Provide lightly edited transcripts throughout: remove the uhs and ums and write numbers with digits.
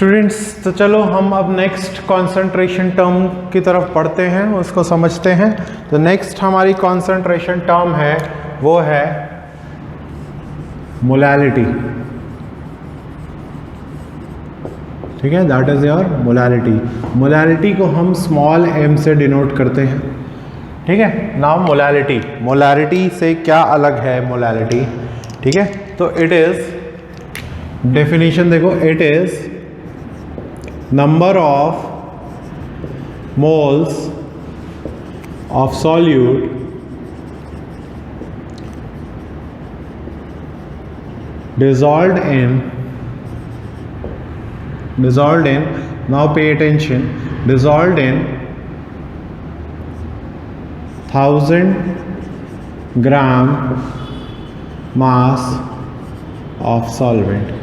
Students, तो चलो हम अब नेक्स्ट कॉन्सेंट्रेशन टर्म की तरफ पढ़ते हैं, उसको समझते हैं। तो नेक्स्ट हमारी कॉन्सेंट्रेशन टर्म है वो है मोलैलिटी। ठीक है, that is your molality. Molality को हम स्मॉल m से डिनोट करते हैं। ठीक है, नाउ मोलैलिटी, मोलैलिटी से क्या अलग है मोलैलिटी? ठीक है, तो इट इज, डेफिनेशन देखो, it is number of moles of solute dissolved in, now pay attention, dissolved in 1000 gram mass of solvent।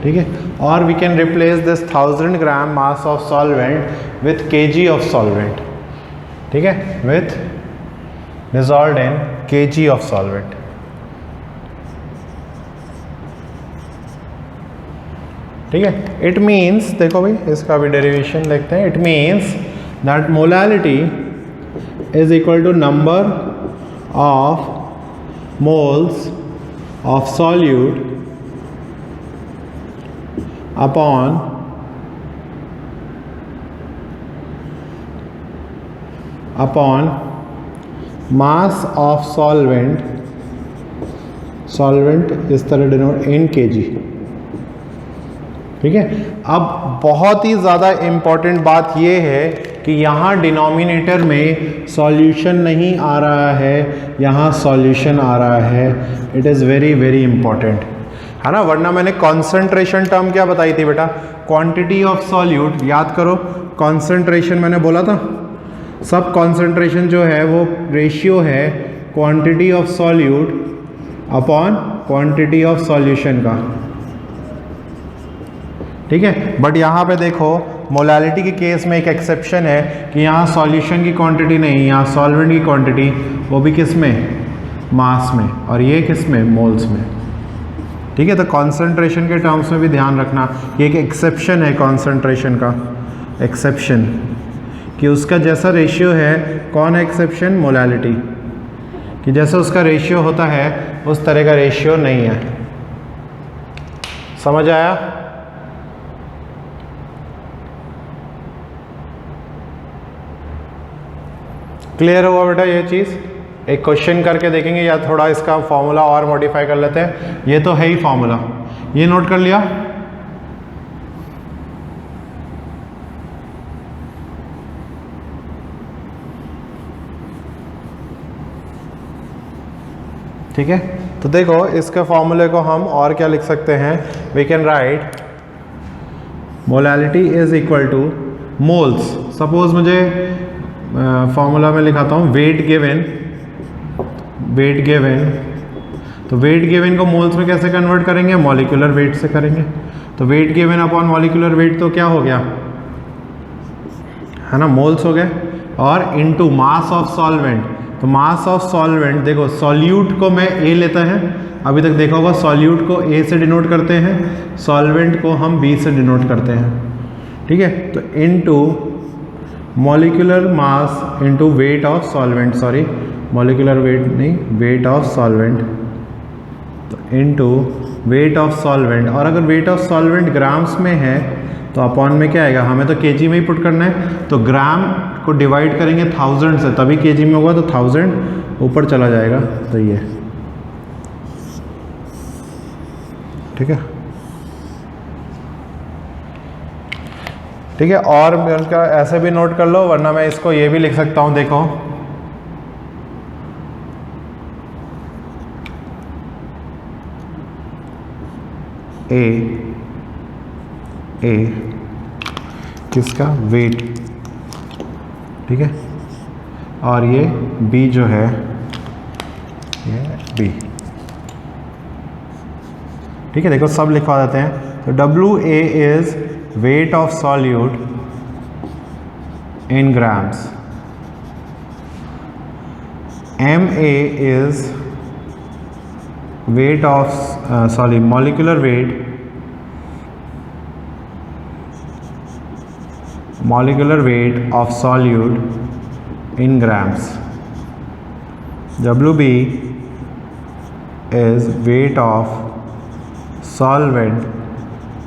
ठीक है, और we can replace this 1000 gram mass of solvent with kg of solvent. ठीक है, with dissolved in kg of solvent. ठीक है, it means, देखो भाई इसका भी डेरिवेशन देखते हैं। It means that molality is equal to number of moles of solute upon mass of solvent इस तरह डिनोट इन kg। ठीक है, अब बहुत ही ज़्यादा इम्पॉर्टेंट बात यह है कि यहाँ डिनोमिनेटर में सॉल्यूशन नहीं आ रहा है, यहाँ सॉल्यूशन आ रहा है। It is very very important, है ना, वरना मैंने कॉन्सेंट्रेशन टर्म क्या बताई थी बेटा? Quantity of solute. याद करो, कॉन्सेंट्रेशन मैंने बोला था, सब कॉन्सेंट्रेशन जो है वो रेशियो है quantity of solute upon quantity of solution का। ठीक है, बट यहाँ पे देखो मोलैलिटी के केस में एक एक्सेप्शन है कि यहाँ सॉल्यूशन की क्वांटिटी नहीं, यहाँ सॉल्वेंट की क्वांटिटी, वो भी किस में? मास में, और ये किस में? मोल्स में। ठीक है, तो कॉन्सेंट्रेशन के टर्म्स में भी ध्यान रखना, ये एक एक्सेप्शन है कॉन्सेंट्रेशन का, एक्सेप्शन कि उसका जैसा रेशियो है, कौन है एक्सेप्शन? मोलैलिटी, कि जैसा उसका रेशियो होता है उस तरह का रेशियो नहीं है। समझ आया? क्लियर हुआ बेटा ये चीज़? एक क्वेश्चन करके देखेंगे या थोड़ा इसका फॉर्मूला और मॉडिफाई कर लेते हैं। ये तो है ही फॉर्मूला, ये नोट कर लिया। ठीक है, तो देखो इसके फॉर्मूले को हम और क्या लिख सकते हैं? We can write molality is equal to moles. Suppose मुझे फॉर्मूला में लिखाता हूँ वेट गिवन, तो वेट गिवन को मोल्स में कैसे कन्वर्ट करेंगे? मॉलिक्यूलर वेट से करेंगे। तो weight given upon molecular weight तो क्या हो गया, है ना, मोल्स हो गए, और इनटू मास ऑफ सॉल्वेंट। तो मास ऑफ सॉल्वेंट, देखो सॉल्यूट को मैं ए लेता है, अभी तक देखा होगा सॉल्यूट को ए से डिनोट करते हैं, सॉल्वेंट को हम बी से डिनोट करते हैं। ठीक है, तो into molecular mass into wait of solvent, sorry molecular weight नहीं, वेट ऑफ सॉल्वेंट, तो इनटू वेट ऑफ सॉल्वेंट। और अगर वेट ऑफ सॉल्वेंट ग्राम्स में है तो अपॉन में क्या आएगा? हमें तो केजी में ही पुट करना है, तो ग्राम को डिवाइड करेंगे 1000 से, तभी केजी में होगा, तो 1000 ऊपर चला जाएगा। तो ये ठीक है, ठीक है, और मैं उसका ऐसे भी नोट कर लो, वरना मैं इसको ये भी लिख सकता हूँ। देखो ए किसका? वेट। ठीक है, और ये बी जो है, ये बी। ठीक है, देखो सब लिखवा देते हैं। तो WA is weight of solute in grams, MA is weight of molecular weight molecular weight of solute in grams. WB is weight of solvent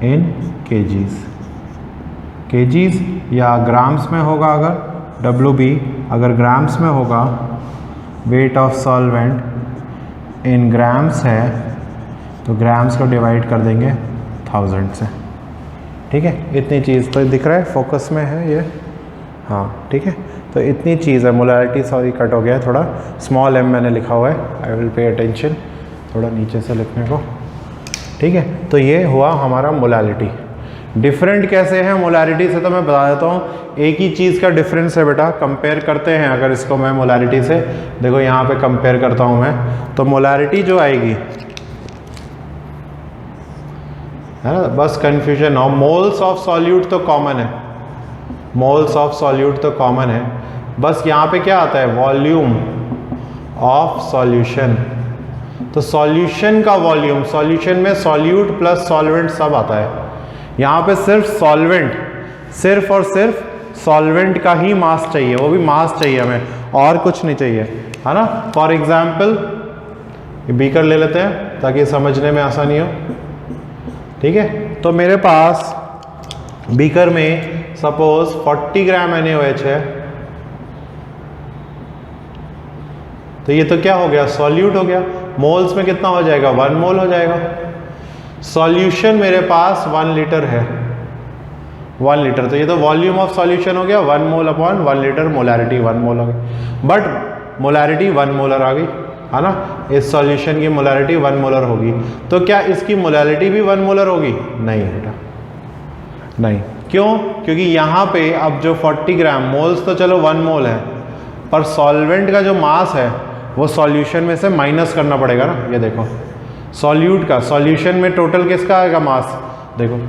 in kgs. kgs या ग्राम्स में होगा अगर WB, अगर ग्राम्स में होगा weight of solvent in grams है तो grams को डिवाइड कर देंगे 1000 से। ठीक है, इतनी चीज़ तो दिख रहा है, फोकस में है ये, हाँ ठीक है। तो इतनी चीज़ है, मोलारिटी सॉरी कट हो गया है थोड़ा, स्मॉल m मैंने लिखा हुआ है, आई विल पे अटेंशन थोड़ा नीचे से लिखने को। ठीक है, तो ये हुआ हमारा मोलारिटी। डिफरेंट कैसे है मोलारिटी से तो मैं बता देता हूँ। एक ही चीज़ का डिफरेंस है बेटा, कंपेयर करते हैं अगर इसको मैं मोलारिटी से, देखो यहाँ पे कंपेयर करता हूँ मैं, तो मोलारिटी जो आएगी है ना, बस कंफ्यूजन हो। मोल्स ऑफ सॉल्यूट तो कॉमन है, मोल्स ऑफ सॉल्यूट तो कॉमन है, बस यहाँ पे क्या आता है, वॉल्यूम ऑफ सॉल्यूशन। तो सॉल्यूशन का वॉल्यूम, सॉल्यूशन में सॉल्यूट प्लस सॉल्वेंट सब आता है, यहाँ पे सिर्फ सॉल्वेंट, सिर्फ और सिर्फ सॉल्वेंट का ही मास चाहिए, वो भी मास चाहिए हमें, और कुछ नहीं चाहिए, है ना। फॉर एग्जाम्पल बीकर ले लेते हैं ताकि समझने में आसानी हो। ठीक है, तो मेरे पास बीकर में सपोज 40 ग्राम NaOH है, तो ये तो क्या हो गया, सॉल्यूट हो गया। मोल्स में कितना हो जाएगा, 1 मोल हो जाएगा। सॉल्यूशन मेरे पास 1 लीटर है, 1 लीटर, तो ये तो वॉल्यूम ऑफ सॉल्यूशन हो गया 1 मोल अपॉन 1 लीटर, मोलारिटी 1 मोल हो गई, बट मोलारिटी 1 मोलर आ गई, है ना। इस सॉल्यूशन की मोलारिटी 1 मोलर होगी, तो क्या इसकी मोलारिटी भी 1 मोलर होगी, नहीं बेटा, नहीं। क्यों, क्योंकि यहाँ पे अब जो 40 ग्राम, मोल्स तो चलो 1 मोल है, पर सॉल्वेंट का जो मास है वो सॉल्यूशन में से माइनस करना पड़ेगा ना। ये देखो सॉल्यूट का, सॉल्यूशन में टोटल किसका आएगा मास, देखो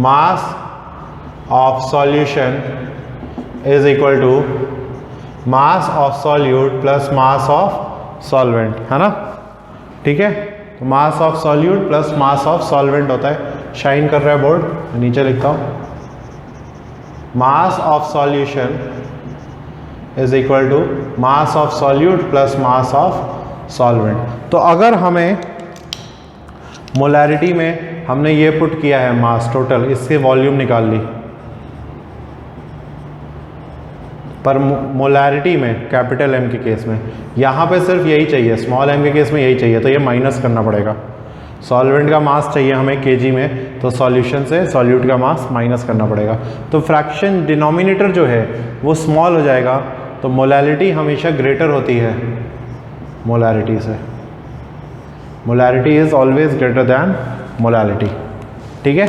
mass of solution is equal to mass of solute plus mass of solvent, है ना। ठीक है, तो mass of solute plus mass of solvent होता है, शाइन कर रहा है बोर्ड, नीचे लिखता हूँ, mass of solution is equal to mass of solute plus mass of solvent. तो अगर हमें मोलारिटी में हमने ये पुट किया है मास टोटल, इससे वॉल्यूम निकाल ली, पर मोलारिटी में कैपिटल M के केस में यहाँ पे सिर्फ यही चाहिए, स्मॉल m के केस में यही चाहिए, तो ये माइनस करना पड़ेगा। सॉल्वेंट का मास चाहिए हमें kg में, तो सॉल्यूशन से सॉल्यूट का मास माइनस करना पड़ेगा, तो फ्रैक्शन डिनोमिनेटर जो है वो स्मॉल हो जाएगा, तो मोलारिटी हमेशा ग्रेटर होती है मोलारिटी से, molarity is always greater than molality. ठीक है,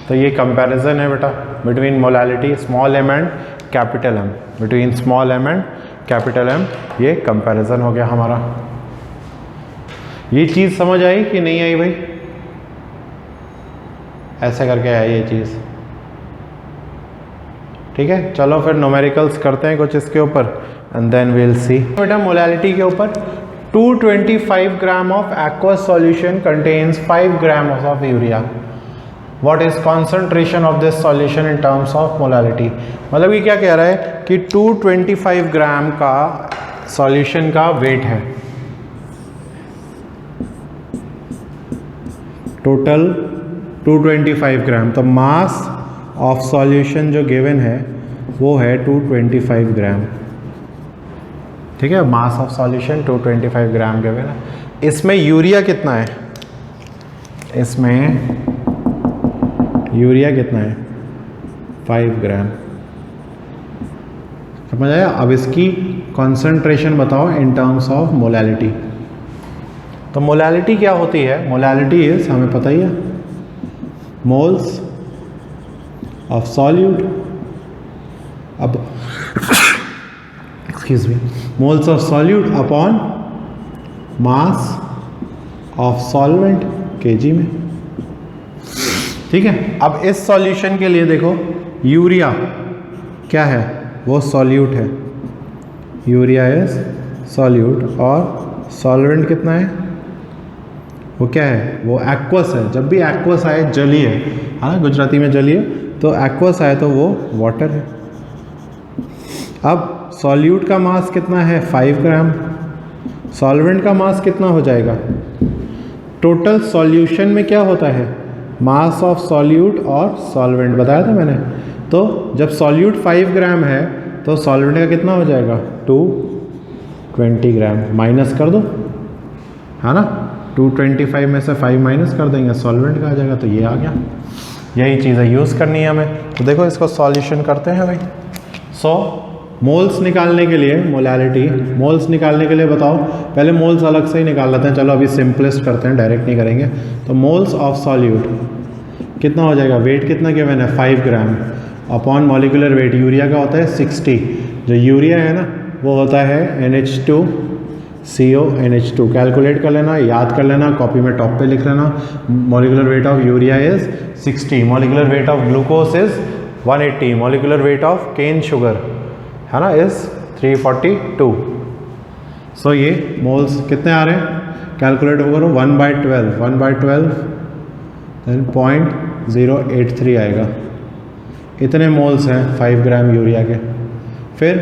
तो ये कंपैरिजन है बेटा between molality small m and capital M, between small m and capital M, ये कंपैरिजन हो गया हमारा। ये चीज़ समझ आई कि नहीं आई भाई, ऐसे करके है ये चीज़। ठीक है, चलो फिर न्यूमेरिकल्स करते हैं कुछ इसके ऊपर एंड देन विल सी। बेटा मोलालिटी के ऊपर 225 gram of aqueous solution contains 5 grams of urea. What is concentration of this solution in terms of molality? मतलब ये क्या कह रहा है कि 225 ग्राम का सॉल्यूशन का वेट है, टोटल 225 ग्राम, तो मास ऑफ सॉल्यूशन जो गिवन है वो है 225 ग्राम। ठीक है, mass of solution 225 gram given है। इसमें यूरिया कितना है, इसमें यूरिया कितना है 5 ग्राम, समझ आया। अब इसकी कॉन्सेंट्रेशन बताओ इन टर्म्स ऑफ मोलालिटी। तो मोलालिटी क्या होती है, मोलालिटी इज, हमें पता ही है, मोल्स ऑफ सॉल्यूट, अब excuse me, moles of solute upon mass of solvent kg में। ठीक है, अब इस सॉल्यूशन के लिए देखो यूरिया क्या है, वो सॉल्यूट है, यूरिया इज सॉल्यूट, और सॉल्वेंट कितना है वो क्या है, वो एक्वस है। जब भी एक्वस आए जलीय है ना, गुजराती में जलीय, तो एक्वस आए तो वो वाटर है। अब सॉल्यूट का मास कितना है 5 ग्राम, सॉल्वेंट का मास कितना हो जाएगा। टोटल सॉल्यूशन में क्या होता है, मास ऑफ सॉल्यूट और सॉल्वेंट बताया था मैंने। तो जब सॉल्यूट 5 ग्राम है तो सॉल्वेंट का कितना हो जाएगा 220 ग्राम, माइनस कर दो है ना, 225 में से 5 माइनस कर देंगे, सॉल्वेंट का आ जाएगा। तो ये आ गया, यही चीज़ें यूज़ करनी है हमें। तो देखो इसको सॉल्यूशन करते हैं भाई। मोल्स निकालने के लिए, मोलैलिटी मोल्स निकालने के लिए बताओ, पहले मोल्स अलग से ही निकाल लेते हैं, चलो अभी सिंपलेस्ट करते हैं, डायरेक्ट नहीं करेंगे। तो मोल्स ऑफ सॉल्यूट कितना हो जाएगा, वेट कितना गिवन है 5 ग्राम अपॉन मॉलिकुलर वेट, यूरिया का होता है 60, जो यूरिया है ना वो होता है NH2CO NH2, कैलकुलेट कर लेना, याद कर लेना, कॉपी में टॉप पे लिख लेना। Molecular weight of urea is 60, molecular weight of glucose is 180, molecular weight of cane sugar है ना इज 342। सो ये मोल्स कितने आ रहे हैं, कैलकुलेट करो, 1/12 देन 0.083 आएगा। इतने मोल्स हैं 5 ग्राम यूरिया के। फिर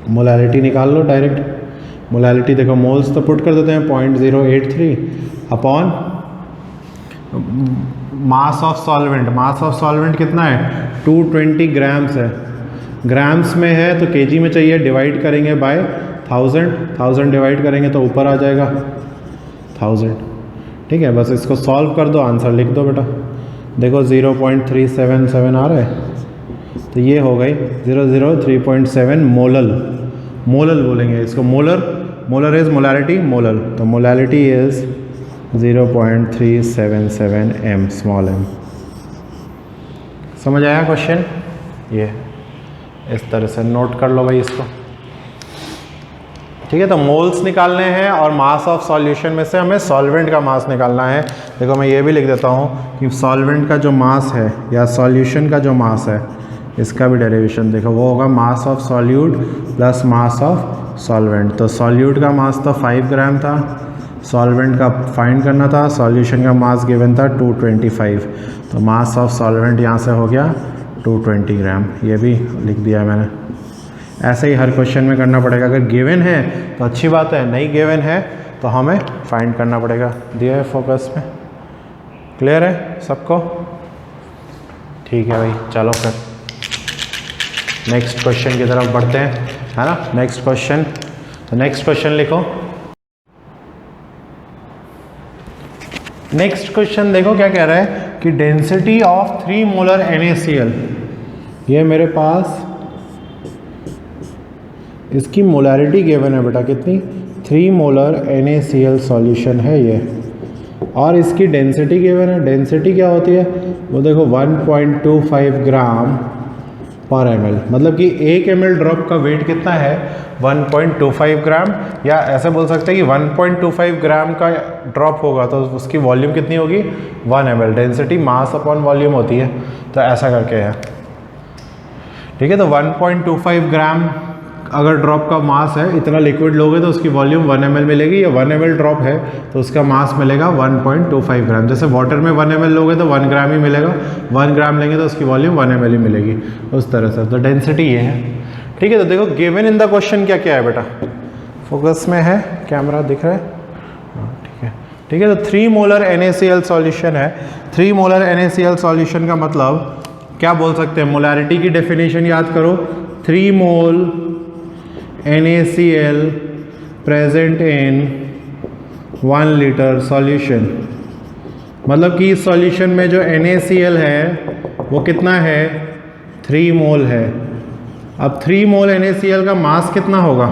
मोलैलिटी निकाल लो डायरेक्ट, मोलैलिटी देखो, मोल्स तो पुट कर देते हैं 0.083 upon mass of solvent, mass of solvent कितना है 220 ग्राम्स है, ग्राम्स में है तो केजी में चाहिए, डिवाइड करेंगे बाय 1000 डिवाइड करेंगे तो ऊपर आ जाएगा 1000। ठीक है, बस इसको सॉल्व कर दो, आंसर लिख दो बेटा। देखो 0.377 आ रहा है, तो ये हो गई 003.7 मोलल, मोलल बोलेंगे इसको, मोलर इज मोलैलिटी, मोलल, तो molality is 0.377 m, small m। समझ आया क्वेश्चन, ये इस तरह से नोट कर लो भाई इसको। ठीक है, तो मोल्स निकालने हैं और मास ऑफ सॉल्यूशन में से हमें सॉल्वेंट का मास निकालना है। देखो मैं ये भी लिख देता हूँ कि सॉल्वेंट का जो मास है या सॉल्यूशन का जो मास है, इसका भी डेरिवेशन देखो, वो होगा मास of solute plus mass of solvent. तो सॉल्यूट का मास तो 5 ग्राम था, सॉल्वेंट का फाइंड करना था, सॉल्यूशन का मास गिवन था 225, तो मास ऑफ सॉल्वेंट यहाँ से हो गया 220 ग्राम, ये भी लिख दिया है मैंने। ऐसे ही हर क्वेश्चन में करना पड़ेगा, अगर गिवन है तो अच्छी बात है, नहीं गिवन है तो हमें फाइंड करना पड़ेगा। दिया है फोकस में, क्लियर है सबको, ठीक है भाई। चलो फिर नेक्स्ट क्वेश्चन की तरफ बढ़ते हैं, है ना। नेक्स्ट क्वेश्चन, तो नेक्स्ट क्वेश्चन लिखो। नेक्स्ट क्वेश्चन देखो क्या कह रहा है कि डेंसिटी ऑफ 3 मोलर NaCl, ये मेरे पास इसकी मोलैरिटी गिवन है बेटा, कितनी 3 मोलर NaCl सॉल्यूशन है ये, और इसकी डेंसिटी गिवन है। डेंसिटी क्या होती है वो देखो 1.25 ग्राम पर ml, मतलब कि 1 ml ड्रॉप का वेट कितना है 1.25 ग्राम, या ऐसे बोल सकते हैं कि 1.25 ग्राम का ड्रॉप होगा तो उसकी वॉल्यूम कितनी होगी 1 ml। Density mass upon volume होती है, तो ऐसा करके है। ठीक है, तो 1.25 ग्राम अगर ड्रॉप का मास है, इतना लिक्विड लोगे तो उसकी वॉल्यूम 1 ml मिलेगी, या 1 ml ड्रॉप है तो उसका मास मिलेगा 1.25 ग्राम। जैसे वाटर में 1 ml लोगे तो 1 ग्राम ही मिलेगा, 1 ग्राम लेंगे तो उसकी वॉल्यूम 1 ml ही मिलेगी, उस तरह से। तो डेंसिटी ये है। ठीक है, तो देखो गिवन इन द क्वेश्चन क्या क्या है बेटा, फोकस में है, कैमरा दिख रहा है, ठीक है। ठीक है, तो 3 मोलर NaCl सॉल्यूशन है। 3 मोलर NaCl सॉल्यूशन का मतलब क्या बोल सकते हैं, मोलैरिटी की डेफिनेशन याद करो, 3 मोल NaCl present in 1 litre solution, मतलब कि इस सॉल्यूशन में जो NaCl है वो कितना है 3 मोल है। अब 3 मोल NaCl का मास कितना होगा,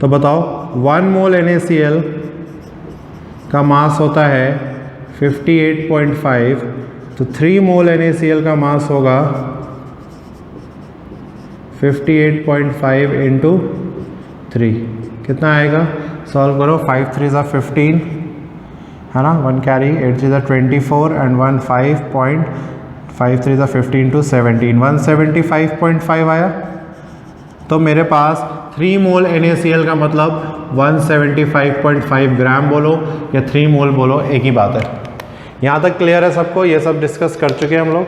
तो बताओ 1 मोल NaCl का मास होता है 58.5, तो 3 मोल NaCl का मास होगा 58.5 इंटू 3, कितना आएगा, सॉल्व करो, 5 3 ज़ा 15 है ना, 1 कैरी, 8 3 ज़ा 24 एंड 1 5 3 ज़ा 15 टू 17, 175.5 आया। तो मेरे पास 3 मोल NaCl का मतलब 175.5 ग्राम बोलो या 3 मोल बोलो, एक ही बात है। यहाँ तक क्लियर है सबको? ये सब डिस्कस कर चुके हैं हम लोग।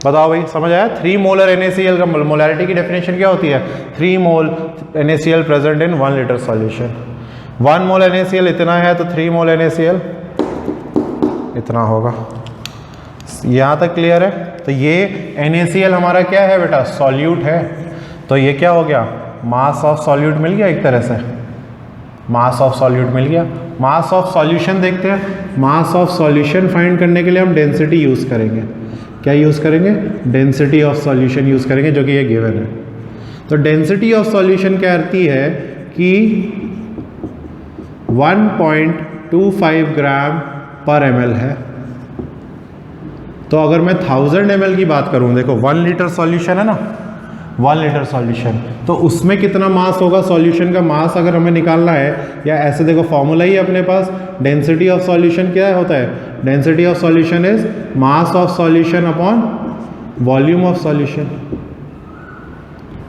बताओ भाई, समझ आया? 3 मोलर NaCl का मोलैरिटी की डेफिनेशन क्या होती है? 3 मोल NaCl present in 1 litre solution. 1 mole NaCl इतना है तो 3 मोल NaCl इतना होगा। यहाँ तक क्लियर है? तो ये NaCl हमारा क्या है बेटा? सॉल्यूट है। तो ये क्या हो गया? मास ऑफ सॉल्यूट मिल गया एक तरह से, मास ऑफ सॉल्यूट मिल गया। मास ऑफ सॉल्यूशन देखते हैं। मास ऑफ सॉल्यूशन फाइंड करने के लिए हम डेंसिटी यूज़ करेंगे। क्या यूज़ करेंगे? डेंसिटी ऑफ सॉल्यूशन यूज़ करेंगे, जो कि ये गिवन है। तो डेंसिटी ऑफ सॉल्यूशन क्या करती है कि 1.25 ग्राम पर ml है। तो अगर मैं 1000 ml की बात करूं, देखो 1 लीटर सॉल्यूशन है ना, 1 लीटर सॉल्यूशन, तो उसमें कितना मास होगा? सॉल्यूशन का मास अगर हमें निकालना है, या ऐसे देखो फॉर्मूला ही अपने पास, डेंसिटी ऑफ सॉल्यूशन क्या होता है? Density of solution is mass of solution upon volume of solution,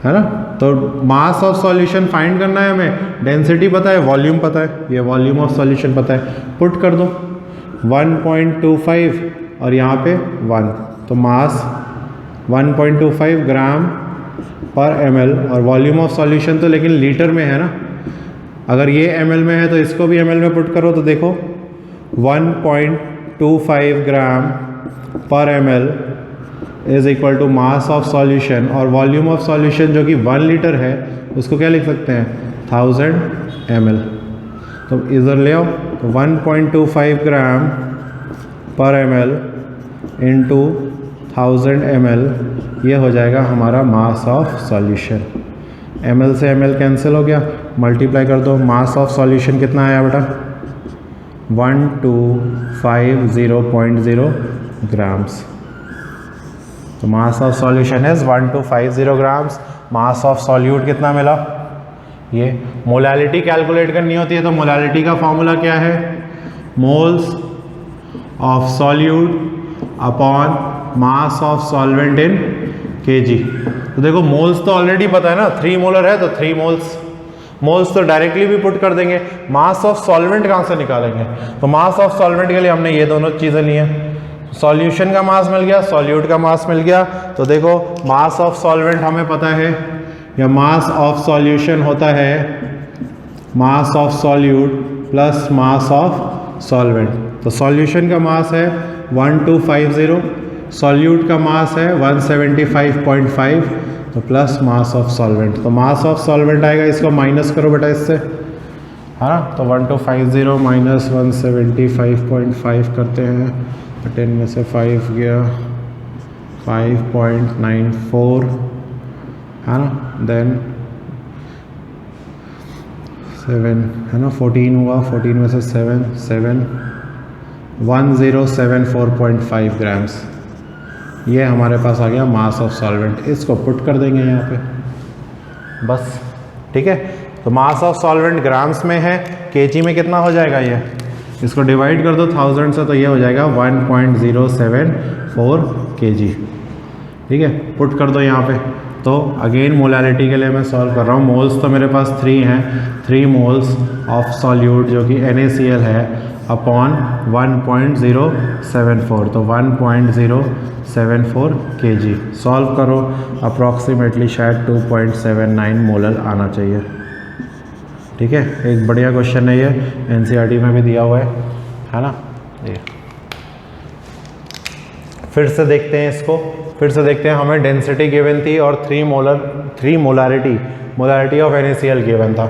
है ना। तो मास ऑफ सॉल्यूशन फाइंड करना है हमें, डेंसिटी पता है, वॉल्यूम पता है, ये वॉल्यूम ऑफ सॉल्यूशन पता है। पुट कर दो 1.25 और यहाँ पे 1, तो मास 1.25 ग्राम पर ml, और वॉल्यूम ऑफ सॉल्यूशन तो लेकिन लीटर में है ना। अगर ये ml में है तो इसको भी ml में पुट करो, तो देखो 1.25 ग्राम पर ml is equal to mass of solution, और वॉल्यूम ऑफ सॉल्यूशन जो कि 1 लीटर है उसको क्या लिख सकते हैं? 1000 ml। तो इधर ले आओ, तो 1.25 ग्राम पर ml इंटू 1000 ml, ये हो जाएगा हमारा मास ऑफ सॉल्यूशन। ml से ml कैंसिल हो गया, मल्टीप्लाई कर दो। मास ऑफ सॉल्यूशन कितना आया बेटा? 1250.0 ग्राम्स। तो mass of solution is 1250 grams. Mass of solute कितना मिला? ये मोलैलिटी कैलकुलेट करनी होती है, तो मोलैलिटी का फॉर्मूला क्या है? Moles of solute upon mass of solvent in kg। तो देखो मोल्स तो ऑलरेडी पता है ना, 3 मोलर है तो 3 मोल्स। मोल्स तो डायरेक्टली भी पुट कर देंगे। मास ऑफ सॉल्वेंट कहाँ से निकालेंगे? तो मास ऑफ सॉल्वेंट के लिए हमने ये दोनों चीज़ें ली हैं। सॉल्यूशन का मास मिल गया, सॉल्यूट का मास मिल गया। तो देखो मास ऑफ सॉल्वेंट हमें पता है, या मास ऑफ सॉल्यूशन होता है mass of solute plus mass of solvent. तो सॉल्यूशन का मास है 1250, सॉल्यूट का मास है 175.5, तो प्लस मास ऑफ सॉल्वेंट। तो मास ऑफ सॉल्वेंट आएगा, इसको माइनस करो बेटा इससे, है ना। तो 1250 माइनस 175.5 करते हैं, तो 10 में से 5 गया 5.94, है ना। देन 7 है ना, 14 हुआ, 14 में से 7 1074.5 ग्राम्स। ये हमारे पास आ गया मास ऑफ सॉल्वेंट। इसको पुट कर देंगे यहाँ पे, बस ठीक है। तो मास ऑफ सॉल्वेंट ग्राम्स में है, केजी में कितना हो जाएगा? ये इसको डिवाइड कर दो 1000 से, तो ये हो जाएगा 1.074 kg। ठीक है, पुट कर दो यहाँ पे। तो अगेन मोलैलिटी के लिए मैं सॉल्व कर रहा हूँ। मोल्स तो मेरे पास 3 हैं, 3 मोल्स ऑफ सॉल्यूट जो कि NaCl है अपॉन 1.074, तो 1.074 kg। सॉल्व करो, अप्रॉक्सीमेटली शायद 2.79 मोलर आना चाहिए। ठीक है, एक बढ़िया क्वेश्चन है ये, NCERT में भी दिया हुआ है ना। ये फिर से देखते हैं इसको, फिर से देखते हैं। हमें डेंसिटी गिवन थी और 3 मोलैरिटी ऑफ NaCl गिवन था।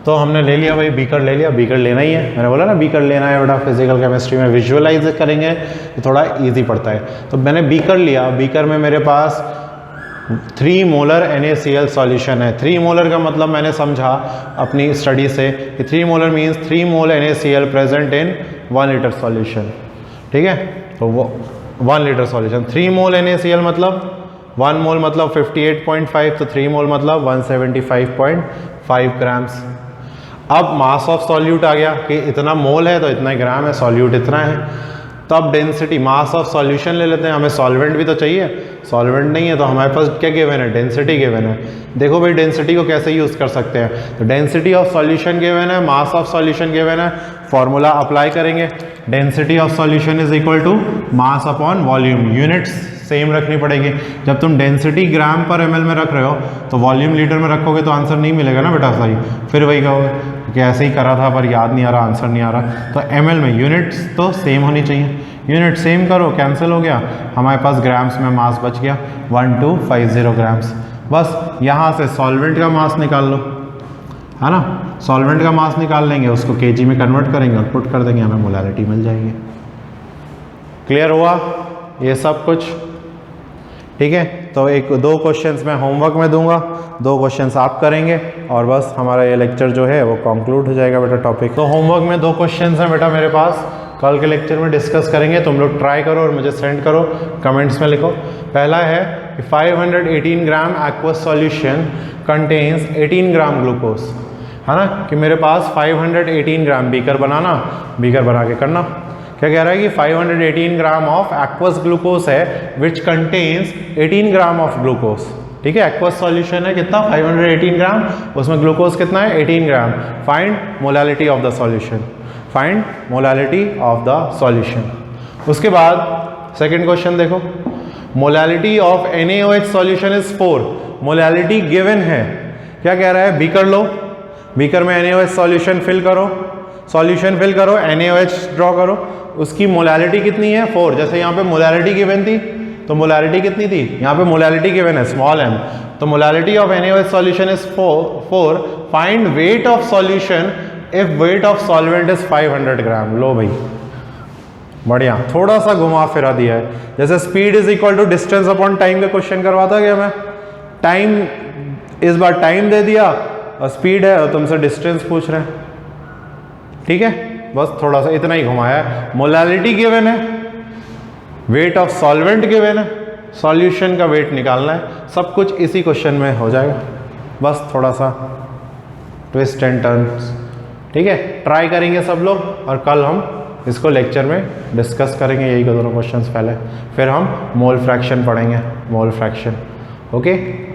तो हमने ले लिया भाई, बीकर ले लिया। बीकर लेना ही है, मैंने बोला ना बीकर लेना है बेटा। फिजिकल केमिस्ट्री में विजुअलाइज करेंगे तो थोड़ा इजी पड़ता है। तो मैंने बीकर लिया, बीकर में मेरे पास 3 मोलर NaCl सॉल्यूशन है। 3 मोलर का मतलब मैंने समझा अपनी स्टडी से कि 3 molar means 3 mole NaCl present in 1 litre solution. ठीक है, तो वो 1 लीटर सॉल्यूशन, 3 मोल NaCl मतलब 1 मोल मतलब 58.5, तो 3 मोल मतलब 175.5 ग्राम्स। अब मास ऑफ सॉल्यूट आ गया कि इतना मोल है तो इतना ग्राम है, सॉल्यूट इतना है। तो अब डेंसिटी मास ऑफ सॉल्यूशन ले लेते हैं, हमें सॉल्वेंट भी तो चाहिए, सॉल्वेंट नहीं है तो हमारे पास क्या गिवन है, डेंसिटी गिवन है। देखो भाई डेंसिटी को कैसे यूज़ कर सकते हैं, तो डेंसिटी ऑफ सॉल्यूशन गिवन है, मास ऑफ सॉल्यूशन गिवन है, फॉर्मूला अप्लाई करेंगे, density of solution is equal to mass upon volume, units same रखनी पड़ेगी। जब तुम डेंसिटी ग्राम पर ml में रख रहे हो तो वॉल्यूम लीटर में रखोगे तो आंसर नहीं मिलेगा ना बेटा सही, फिर वही कहोगे कि ऐसे ही करा था पर याद नहीं आ रहा, आंसर नहीं आ रहा। तो ml में यूनिट्स तो सेम होनी चाहिए, यूनिट सेम करो, कैंसिल हो गया, हमारे पास ग्राम्स में मास बच गया 1250 ग्राम्स। बस यहाँ से सॉल्वेंट का मास निकाल लो, है ना, सॉल्वेंट का मास निकाल लेंगे, उसको केजी में कन्वर्ट करेंगे और पुट कर देंगे, हमें मोलारिटी मिल जाएगी। क्लियर हुआ ये सब कुछ? ठीक है, तो एक दो क्वेश्चंस मैं होमवर्क में दूंगा, दो क्वेश्चंस आप करेंगे और बस हमारा ये लेक्चर जो है वो कंक्लूड हो जाएगा बेटा टॉपिक। तो होमवर्क में दो क्वेश्चंस हैं बेटा मेरे पास, कल के लेक्चर में डिस्कस करेंगे, तुम लोग ट्राई करो और मुझे सेंड करो, कमेंट्स में लिखो। पहला है कि 518 gram aqueous solution contains 18 gram glucose, है ना, कि मेरे पास 518 ग्राम बीकर बनाना, बीकर बना के करना। क्या कह रहा है कि 518 ग्राम ऑफ एक्वस ग्लूकोज है which contains 18 gram of glucose. ठीक है, एक्वस सॉल्यूशन है कितना 518 ग्राम, उसमें ग्लूकोज कितना है 18 gram. Find molality of the solution, find molality of the solution. उसके बाद सेकंड क्वेश्चन देखो, molality of NaOH solution is 4, molality given है। क्या कह रहा है, बीकर लो, बीकर में NaOH सॉल्यूशन फिल करो, सॉल्यूशन फिल करो, NaOH ड्रॉ करो, उसकी मोलालिटी कितनी है 4। जैसे यहाँ पे मोलालिटी गिवन थी तो मोलालिटी कितनी थी, यहाँ पे मोलालिटी गिवन है स्मॉल m, तो molality of NaOH solution is 4। Find weight of solution if weight of solvent is 500 gram. लो भाई बढ़िया, थोड़ा सा घुमा फिरा दिया है, जैसे speed is equal to distance upon time का क्वेश्चन करवाता क्या मैं, टाइम इस बार टाइम दे दिया और स्पीड है और तुमसे डिस्टेंस पूछ रहे हैं। ठीक है, बस थोड़ा सा इतना ही घुमाया है। मोलालिटी गिवन है, वेट ऑफ सॉल्वेंट गिवन है, सॉल्यूशन का वेट निकालना है, सब कुछ इसी क्वेश्चन में हो जाएगा, बस थोड़ा सा ट्विस्ट एंड टर्न्स। ठीक है, ट्राई करेंगे सब लोग और कल हम इसको लेक्चर में डिस्कस करेंगे, यही दोनों क्वेश्चंस पहले, फिर हम मोल फ्रैक्शन पढ़ेंगे, mole fraction. Okay,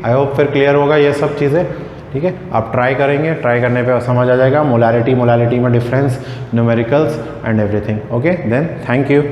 I hope फिर क्लियर होगा ये सब चीज़ें। ठीक है, आप ट्राई करेंगे, ट्राई करने पे समझ आ जाएगा मोलारिटी, मोलालिटी में difference, numericals and everything. Okay, then thank you.